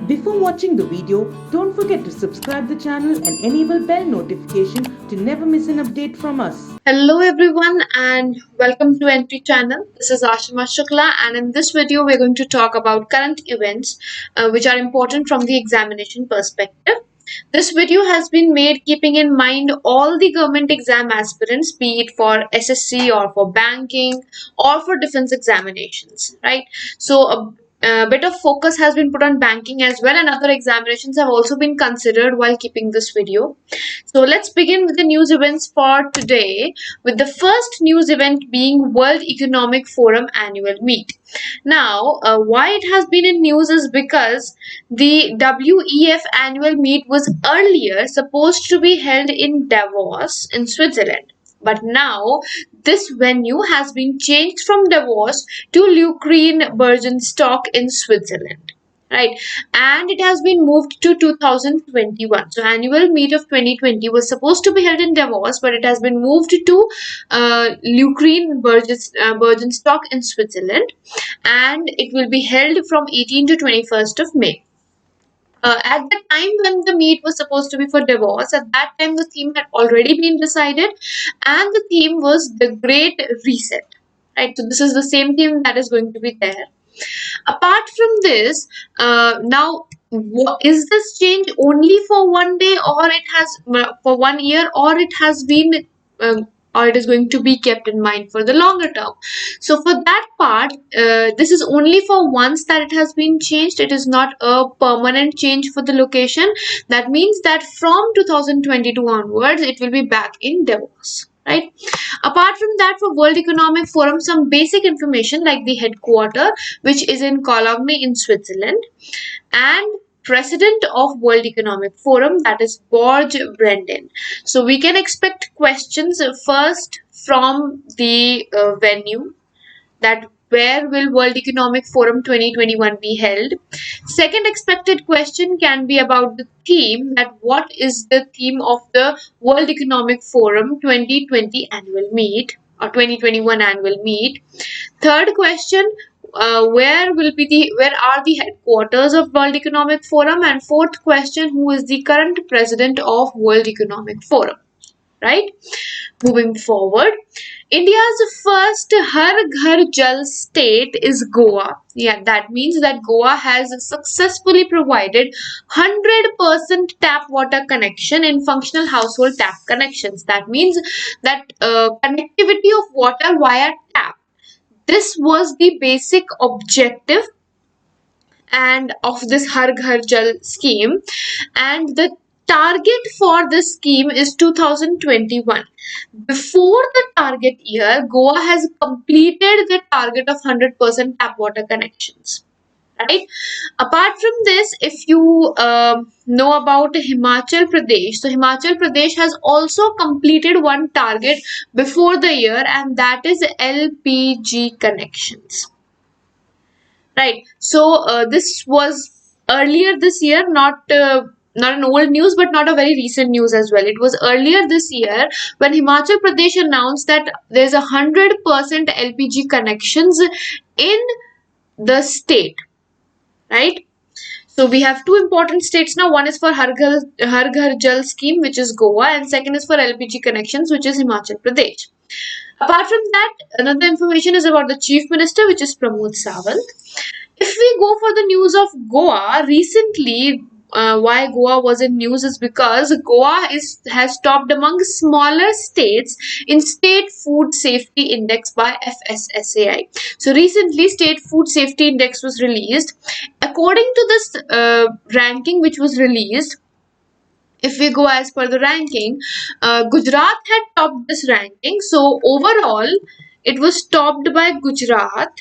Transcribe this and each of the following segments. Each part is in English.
Before watching the video, don't forget to subscribe the channel and enable bell notification to never miss an update from us. Hello everyone and welcome to Entry channel. This is Ashima Shukla, and in this video we're going to talk about current events which are important from the examination perspective. This video has been made keeping in mind all the government exam aspirants, be it for SSC or for banking or for defense examinations, right? So a bit of focus has been put on banking as well, and other examinations have also been considered while keeping this video. So let's begin with the news events for today, with the first news event being World Economic Forum annual meet. Now, why it has been in news is because the WEF annual meet was earlier supposed to be held in Davos in Switzerland. But now this venue has been changed from Davos to Lucerne Bergenstock in Switzerland, right? And it has been moved to 2021. So annual meet of 2020 was supposed to be held in Davos, but it has been moved to Lucerne Bergenstock in Switzerland, and it will be held from 18 to 21st of May. At the time when the meet was supposed to be for Davos, at that time the theme had already been decided, and the theme was the Great Reset. Right, so this is the same theme that is going to be there. Apart from this, now is this change only for one day, or it has for 1 year, or it has been or it is going to be kept in mind for the longer term? So for that part, this is only for once that it has been changed. It is not a permanent change for the location. That means that from 2022 onwards, it will be back in Davos. Right. Apart from that, for World Economic Forum, some basic information like the headquarter, which is in Cologne in Switzerland, and president of World Economic Forum, that is Borge Brendan. So we can expect questions first from the venue, that where will World Economic Forum 2021 be held. Second expected question can be about the theme, that what is the theme of the World Economic Forum 2020 annual meet or 2021 annual meet. Third question, where are the headquarters of World Economic Forum, and fourth question, who is the current president of World Economic Forum. Right? Moving forward, India's first Har Ghar Jal state is Goa. Yeah, that means that Goa has successfully provided 100% tap water connection in functional household tap connections. That means that connectivity of water via tap. This was the basic objective and of this Har Ghar Jal scheme, and the target for this scheme is 2021. Before the target year, Goa has completed the target of 100% tap water connections. Right. Apart from this, if you know about Himachal Pradesh, so Himachal Pradesh has also completed one target before the year, and that is LPG connections. Right. So this was earlier this year, not an old news, but not a very recent news as well. It was earlier this year when Himachal Pradesh announced that there's 100% LPG connections in the state. Right. So we have two important states now. One is for Har Ghar Jal scheme, which is Goa, and second is for LPG connections, which is Himachal Pradesh. Apart from that, another information is about the Chief Minister, which is Pramod Sawant. If we go for the news of Goa, recently, why Goa was in news is because Goa has topped among smaller states in State Food Safety Index by FSSAI. So recently, State Food Safety Index was released. According to this ranking which was released, if we go as per the ranking, Gujarat had topped this ranking. So overall, it was topped by Gujarat.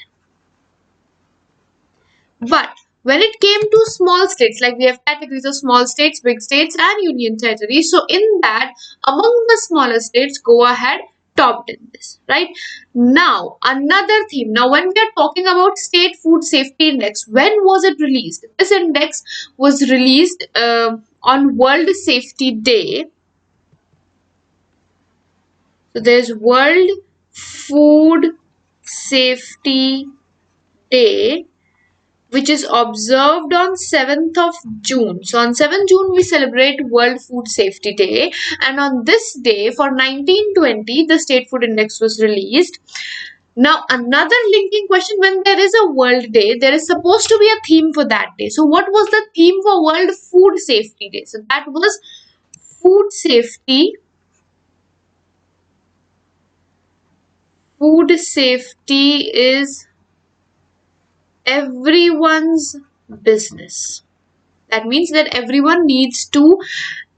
But when it came to small states, like we have categories of small states, big states, and union territories. So in that, among the smaller states, Goa had topped in this. Right? Now, another theme. Now, when we are talking about State Food Safety Index, when was it released? This index was released on World Safety Day. So there's World Food Safety Day which is observed on 7th of June. So on 7th June we celebrate World Food Safety Day, and on this day for 1920 the State Food Index was released. Now another linking question, when there is a World Day, there is supposed to be a theme for that day. So what was the theme for World Food Safety Day? So that was food safety. Food safety is everyone's business. That means that everyone needs to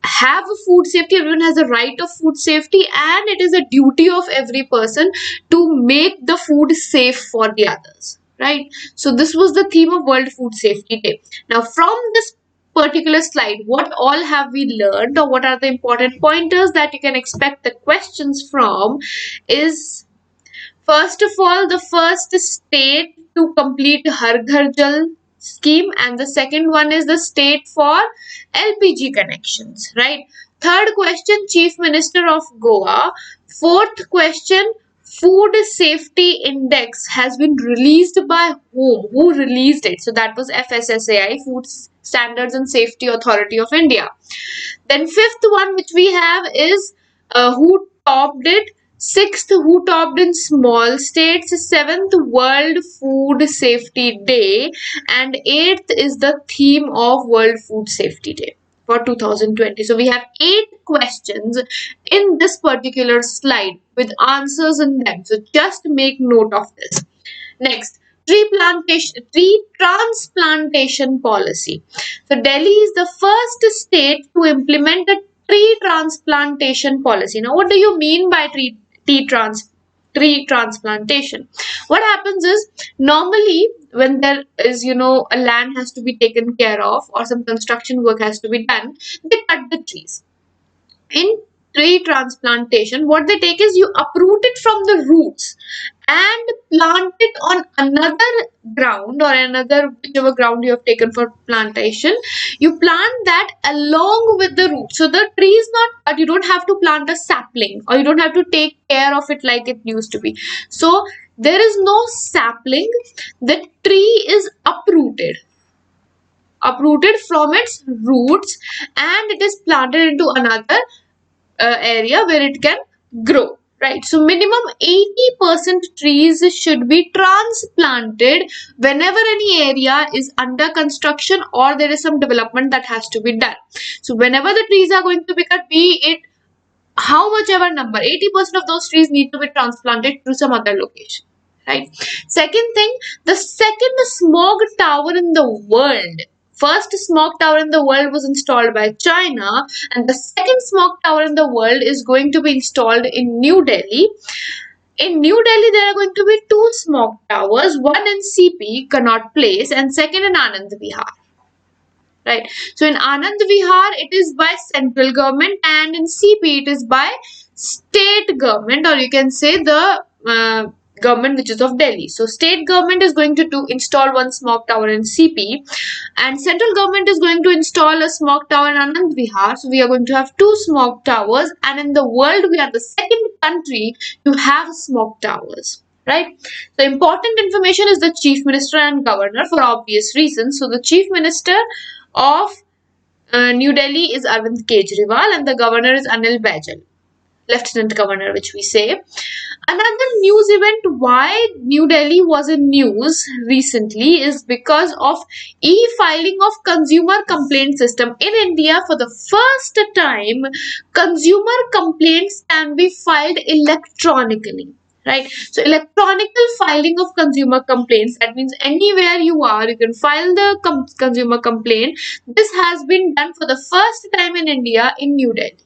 have a food safety, everyone has a right of food safety, and it is a duty of every person to make the food safe for the others, right? So this was the theme of World Food Safety Day. Now from this particular slide, what all have we learned, or what are the important pointers that you can expect the questions from is, first of all, the first state to complete Har Ghar Jal scheme, and the second one is the state for LPG connections, right? Third question, Chief Minister of Goa. Fourth question, Food Safety Index has been released by whom? Who released it? So that was FSSAI, Food Standards and Safety Authority of India. Then fifth one which we have is who topped it. Sixth, who topped in small states. Seventh, World Food Safety Day. And eighth is the theme of World Food Safety Day for 2020. So we have 8 questions in this particular slide with answers in them. So just make note of this. Next, tree transplantation policy. So Delhi is the first state to implement a tree transplantation policy. Now, what do you mean by tree transplantation? What happens is, normally when there is, a land has to be taken care of or some construction work has to be done, they cut the trees. In tree transplantation, what they take is, you uproot it from the roots and plant it on another ground, or another whichever ground you have taken for plantation. You plant that along with the root. So the tree is not cut. You don't have to plant a sapling, or you don't have to take care of it like it used to be. So there is no sapling. The tree is uprooted from its roots, and it is planted into another area where it can grow, right? So minimum 80% trees should be transplanted whenever any area is under construction or there is some development that has to be done. So whenever the trees are going to be cut, be it how much ever number, 80% of those trees need to be transplanted to some other location, right? Second thing, the second smog tower in the world. First smog tower in the world was installed by China, and the second smog tower in the world is going to be installed in New Delhi. In New Delhi, there are going to be 2 smog towers, one in CP, Connaught Place, and second in Anand Vihar. Right. So in Anand Vihar, it is by central government, and in CP, it is by state government, or you can say the government which is of Delhi. So state government is going to install one smog tower in CP, and central government is going to install a smog tower in Anand Vihar. So we are going to have 2 smog towers, and in the world, we are the second country to have smog towers. Right. So important information is the Chief Minister and Governor, for obvious reasons. So the Chief Minister of New Delhi is Arvind Kejriwal, and the Governor is Anil Baijal, Lieutenant Governor, which we say. Another news event why New Delhi was in news recently is because of e-filing of consumer complaint system. In India, for the first time, consumer complaints can be filed electronically. Right. So electronical filing of consumer complaints, that means anywhere you are, you can file the consumer complaint. This has been done for the first time in India in New Delhi.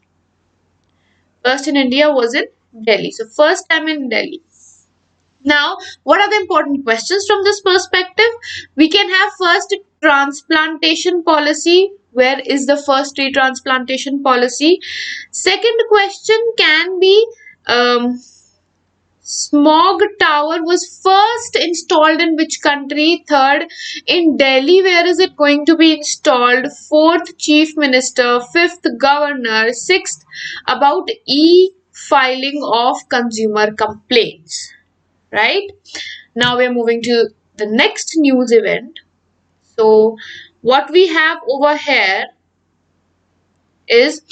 First in India was in Delhi. So first time in Delhi. Now, what are the important questions from this perspective? We can have first transplantation policy. Where is the first tree transplantation policy? Second question can be smog tower was first installed in which country? Third, in Delhi, where is it going to be installed? Fourth, Chief Minister. Fifth, Governor. Sixth, about e-filing of consumer complaints. Right? Now we are moving to the next news event. So what we have over here is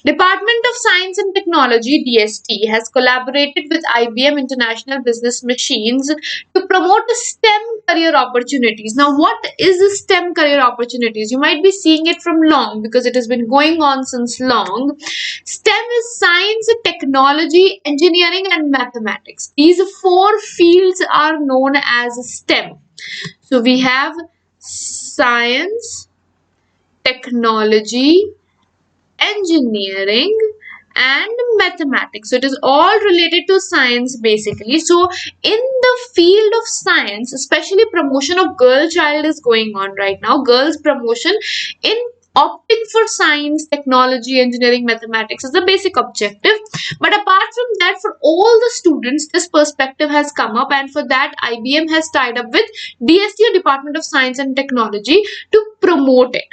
Department of Science and Technology DST has collaborated with IBM International Business Machines to promote the STEM career opportunities. Now, what is the STEM career opportunities? You might be seeing it from long because it has been going on since long. STEM is science, technology, engineering, and mathematics. These four fields are known as STEM. So we have science, technology, engineering, and mathematics. So it is all related to science basically. So in the field of science, especially promotion of girl child is going on right now. Girls promotion in opting for science, technology, engineering, mathematics is the basic objective. But apart from that, for all the students, this perspective has come up, and for that IBM has tied up with DST, Department of Science and Technology, to promote it.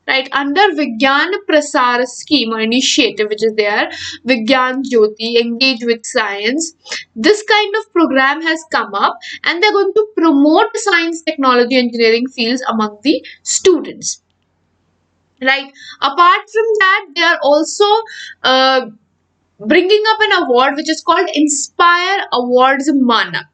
Right, under Vigyan Prasar scheme or initiative, which is there, Vigyan Jyoti, Engage with Science, this kind of program has come up, and they're going to promote science, technology, engineering fields among the students. Right. Apart from that, they are also uh, bringing up an award which is called Inspire Awards Manak.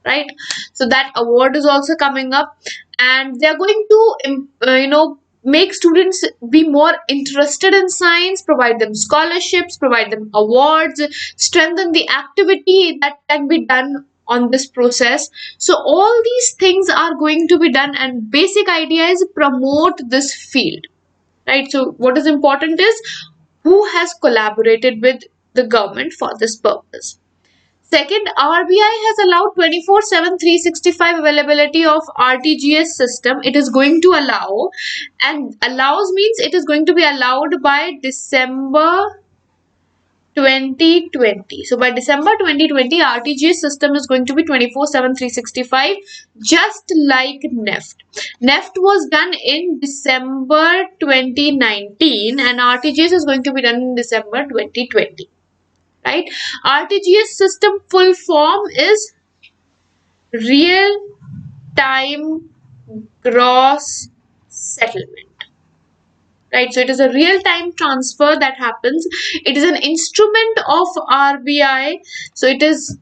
Right. So that award is also coming up, and they are going to make students be more interested in science, provide them scholarships, provide them awards, strengthen the activity that can be done on this process. So all these things are going to be done, and basic idea is promote this field. Right. So what is important is who has collaborated with the government for this purpose. Second, RBI has allowed 24/7 365 availability of RTGS system. It is going to allow, and allows means it is going to be allowed by December 2020. So by December 2020, RTGS system is going to be 24/7 365, just like NEFT. NEFT was done in December 2019, and RTGS is going to be done in December 2020. Right? RTGS system full form is real time gross settlement. Right? So it is a real time transfer that happens. It is an instrument of RBI. So it is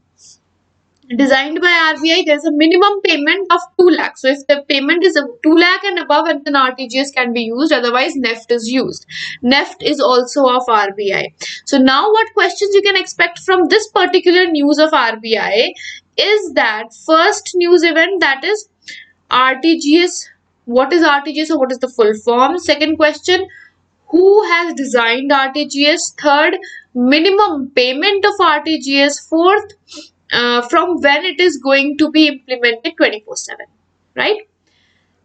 designed by RBI. There is a minimum payment of 2 lakh. So if the payment is 2 lakh and above, and then RTGS can be used, otherwise NEFT is used. NEFT is also of RBI. So now what questions you can expect from this particular news of RBI is that first news event, that is RTGS. What is RTGS, or what is the full form? Second question, who has designed RTGS? Third, minimum payment of RTGS. Fourth, from when it is going to be implemented 24/7. Right?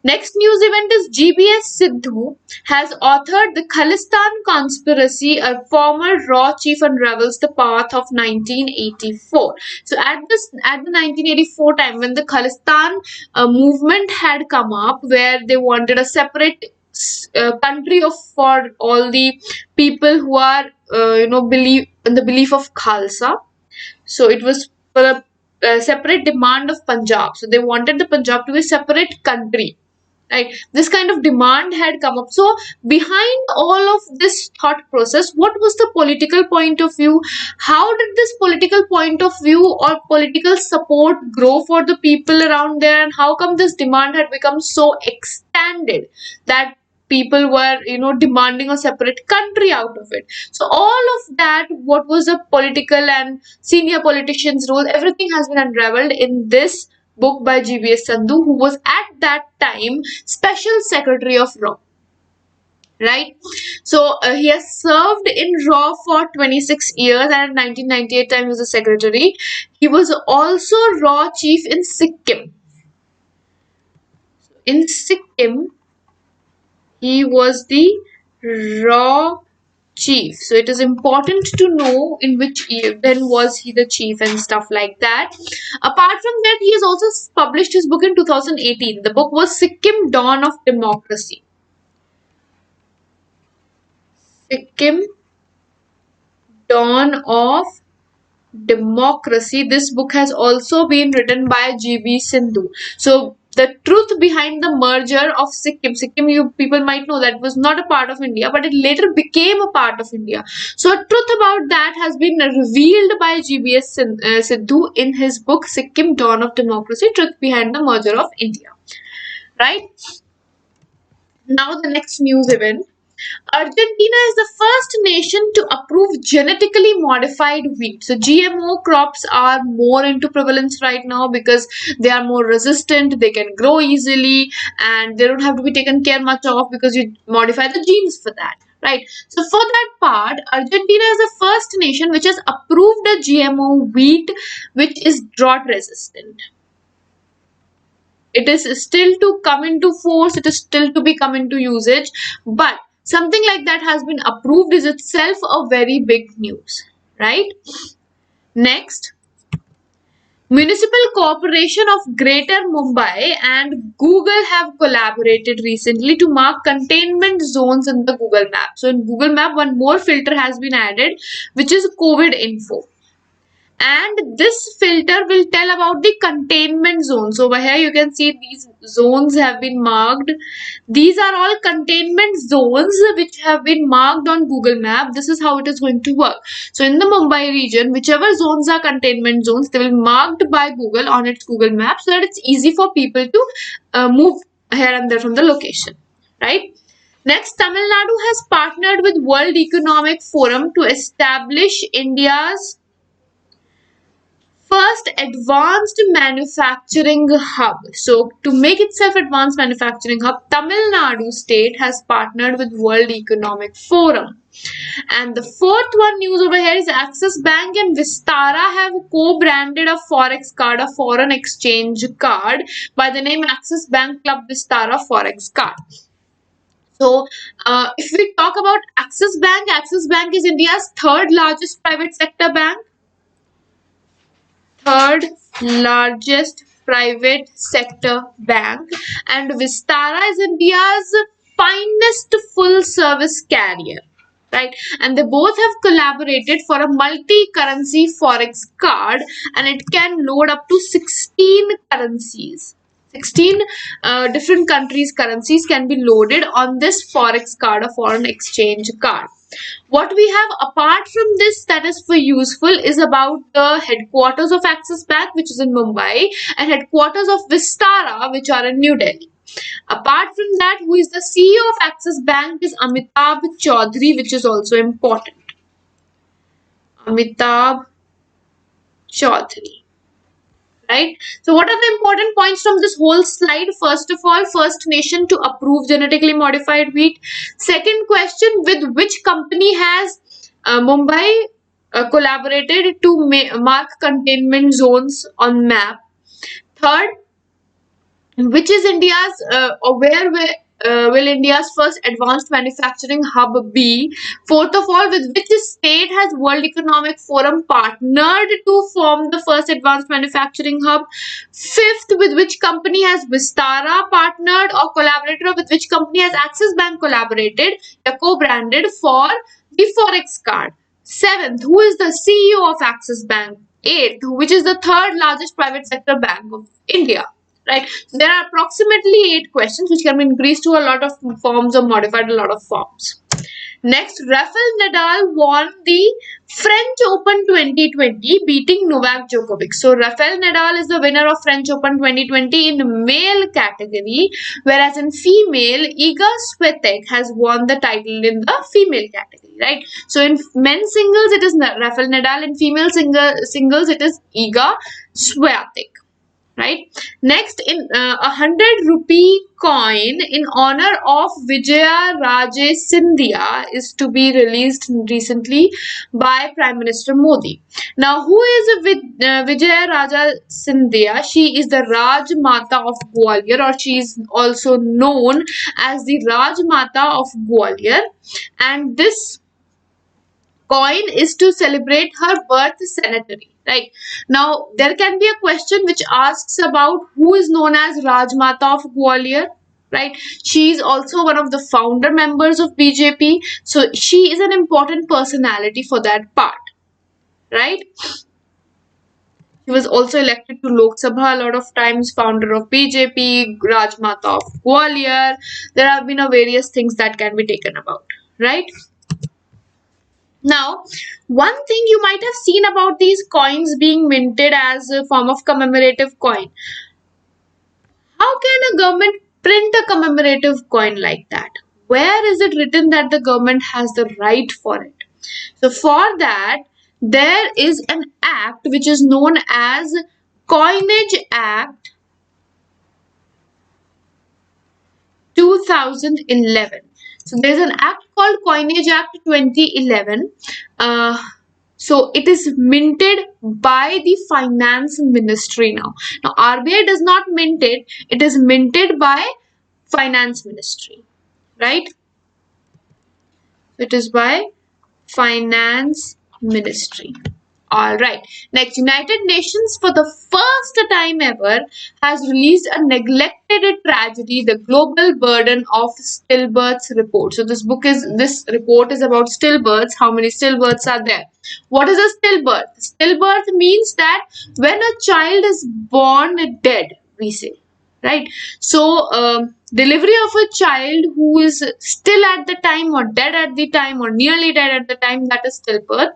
Next news event is GBS Sidhu has authored The Khalistan Conspiracy. A former RAW chief unravels the path of 1984. So at the 1984 time, when the Khalistan movement had come up, where they wanted a separate country for all the people who are believe in the belief of Khalsa. So it was for a separate demand of Punjab. So they wanted the Punjab to be a separate country. Right, this kind of demand had come up. So behind all of this thought process, what was the political point of view? How did this political point of view or political support grow for the people around there, and how come this demand had become so extended that people were demanding a separate country out of it? So all of that, what was the political and senior politicians' role, everything has been unraveled in this book by GBS Sandhu, who was at that time Special Secretary of RAW. Right? So he has served in RAW for 26 years, and in 1998 time he was a secretary. He was also RAW chief in Sikkim. In Sikkim, he was the RAW chief. So it is important to know in which year then was he the chief and stuff like that. Apart from that, he has also published his book in 2018. The book was Sikkim Dawn of Democracy. Sikkim Dawn of Democracy. This book has also been written by GB Sindhu. So the truth behind the merger of Sikkim. Sikkim, you people might know that was not a part of India, but it later became a part of India. So, a truth about that has been revealed by GBS Sidhu in his book Sikkim Dawn of Democracy, Truth Behind the Merger of India. Right? Now, the next news event. Argentina is the first nation to approve genetically modified wheat. So GMO crops are more into prevalence right now because they are more resistant, they can grow easily, and they don't have to be taken care much of because you modify the genes for that. Right. So for that part, Argentina is the first nation which has approved a GMO wheat which is drought resistant. It is still to come into force, it is still to be come into usage, but something like that has been approved is itself a very big news, right? Next, Municipal Corporation of Greater Mumbai and Google have collaborated recently to mark containment zones in the Google Map. So in Google Map, one more filter has been added, which is COVID info. And this filter will tell about the containment zones. So over here you can see these zones have been marked. These are all containment zones which have been marked on Google Map. This is how it is going to work. So in the Mumbai region, whichever zones are containment zones, they will be marked by Google on its Google Map so that it's easy for people to move here and there from the location, right? Next, Tamil Nadu has partnered with World Economic Forum to establish India's first advanced manufacturing hub. So to make itself advanced manufacturing hub, Tamil Nadu state has partnered with World Economic Forum. And the fourth one news over here is Axis Bank and Vistara have co-branded a forex card, a foreign exchange card by the name Axis Bank Club Vistara Forex Card. So, if we talk about Axis Bank is India's third largest private sector bank. Third largest private sector bank, and Vistara is India's finest full service carrier, right? And they both have collaborated for a multi-currency forex card, and it can load up to 16 currencies. 16 different countries' currencies can be loaded on this forex card, a foreign exchange card. What we have apart from this that is for useful is about the headquarters of Axis Bank, which is in Mumbai, and headquarters of Vistara, which are in New Delhi. Apart from that, who is the CEO of Axis Bank is Amitabh Chaudhary, which is also important. Amitabh Chaudhary. Right? So what are the important points from this whole slide? First of all, first nation to approve genetically modified wheat. Second question, with which company has Mumbai collaborated to mark containment zones on map? Third, which is India's or where will India's first advanced manufacturing hub be? Fourth of all, with which state has World Economic Forum partnered to form the first advanced manufacturing hub? Fifth, with which company has Vistara partnered or collaborated, or with which company has Axis Bank collaborated, co-branded for the Forex card? Seventh, who is the CEO of Axis Bank? Eighth, which is the third largest private sector bank of India? Right, so there are approximately 8 questions which can be increased to a lot of forms or modified a lot of forms. Next, Rafael Nadal won the French Open 2020, beating Novak Djokovic. So Rafael Nadal is the winner of French Open 2020 in male category, whereas in female, Iga Swiatek has won the title in the female category. Right. So in men's singles, it is Rafael Nadal. In female singles, it is Iga Swiatek. Right. Next, in 100 rupee coin in honor of Vijaya Raje Scindia is to be released recently by Prime Minister Modi. Now, who is Vijaya Raja Scindia? She is the Raj Mata of Gwalior, or she is also known as the Raj Mata of Gwalior, and this coin is to celebrate her birth centenary. Right. Now, there can be a question which asks about who is known as Rajmata of Gwalior. Right. She is also one of the founder members of BJP. So, she is an important personality for that part. Right. He was also elected to Lok Sabha a lot of times, founder of BJP, Rajmata of Gwalior. There have been various things that can be taken about, right? Now, one thing you might have seen about these coins being minted as a form of commemorative coin. How can a government print a commemorative coin like that? Where is it written that the government has the right for it? So for that, there is an act which is known as Coinage Act 2011. So there's an act called Coinage Act 2011. So it is minted by the Finance Ministry now. Now RBI does not mint it. It is minted by Finance Ministry, right? It is by Finance Ministry. All right. Next, United Nations for the first time ever has released a neglected tragedy, the global burden of stillbirths report. So this report is about stillbirths. How many stillbirths are there? What is a stillbirth? Stillbirth means that when a child is born dead, we say, right? So delivery of a child who is still at the time or dead at the time or nearly dead at the time, that is stillbirth.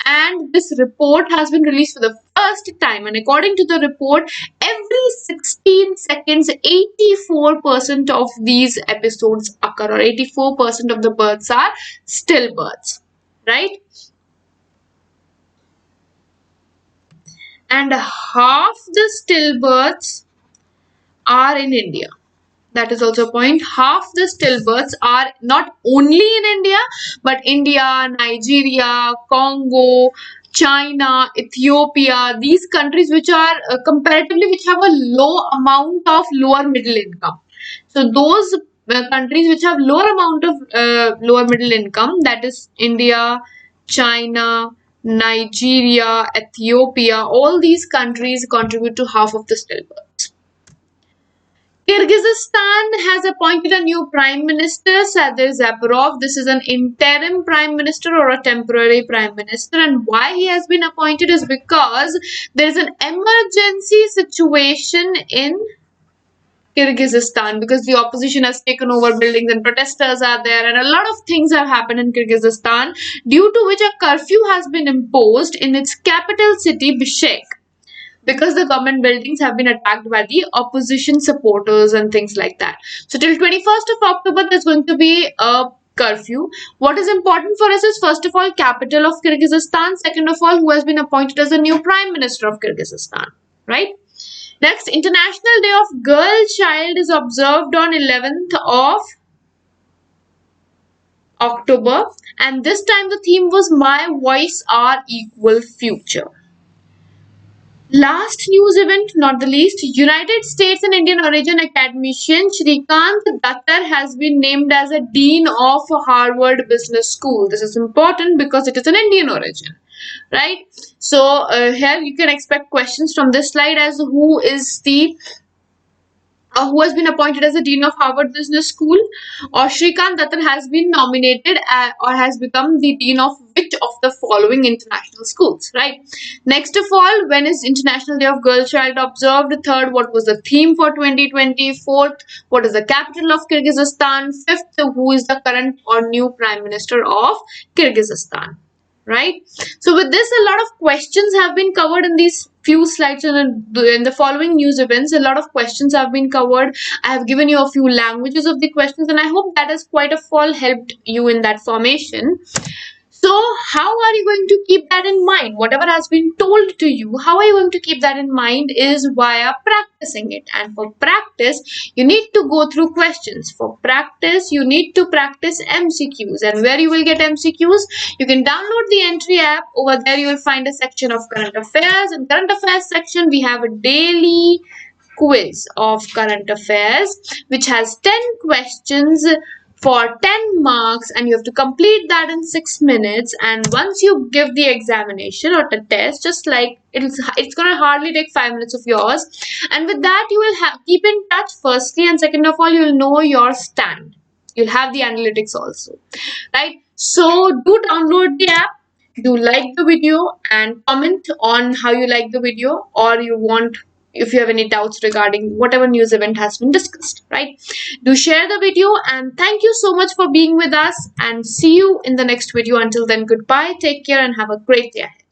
And this report has been released for the first time, and according to the report, every 16 seconds 84% of these episodes occur, or 84% of the births are stillbirths, right? And half the stillbirths are in India. That is also a point. Half the stillbirths are not only in India, but India, Nigeria, Congo, China, Ethiopia, these countries which are comparatively which have a low amount of lower middle income. So those countries which have lower amount of lower middle income, that is India, China, Nigeria, Ethiopia, all these countries contribute to half of the stillbirths. Kyrgyzstan has appointed a new Prime Minister, Sadir Zaparov. This is an interim Prime Minister or a temporary Prime Minister, and why he has been appointed is because there is an emergency situation in Kyrgyzstan because the opposition has taken over buildings and protesters are there, and a lot of things have happened in Kyrgyzstan, due to which a curfew has been imposed in its capital city Bishkek, because the government buildings have been attacked by the opposition supporters and things like that. So till 21st of October, there's going to be a curfew. What is important for us is, first of all, capital of Kyrgyzstan. Second of all, who has been appointed as the new Prime Minister of Kyrgyzstan, right? Next, International Day of Girl Child is observed on 11th of October. And this time the theme was My Voice, Our Equal Future. Last news event, not the least, United States and Indian origin academician Shrikant Dattar has been named as a Dean of Harvard Business School. This is important because it is an Indian origin, right? So here you can expect questions from this slide as who is the who has been appointed as the Dean of Harvard Business School, or Shrikant Dattar has been nominated or has become the Dean of which of the following international schools, right? Next of all, when is International Day of Girl Child observed? Third, what was the theme for 2020? Fourth, what is the capital of Kyrgyzstan? Fifth, who is the current or new Prime Minister of Kyrgyzstan, right? So with this, a lot of questions have been covered in these few slides, and in the following news events, a lot of questions have been covered. I have given you a few languages of the questions, and I hope that has quite a fall helped you in that formation. So how are you going to keep that in mind? Whatever has been told to you, how are you going to keep that in mind is via practicing it. And for practice, you need to go through questions. For practice, you need to practice MCQs. And where you will get MCQs? You can download the Entry app. Over there, you will find a section of current affairs. In current affairs section, we have a daily quiz of current affairs, which has 10 questions for 10 marks, and you have to complete that in 6 minutes. And once you give the examination or the test, just like it's going to hardly take 5 minutes of yours, and with that you will keep in touch firstly, and second of all, you will know your stand. You'll have the analytics also, right? So do download the app. do like the video and comment on how you like the video, or you want, if you have any doubts regarding whatever news event has been discussed, right? Do share the video, and thank you so much for being with us, and see you in the next video. Until then, goodbye, take care, and have a great day ahead.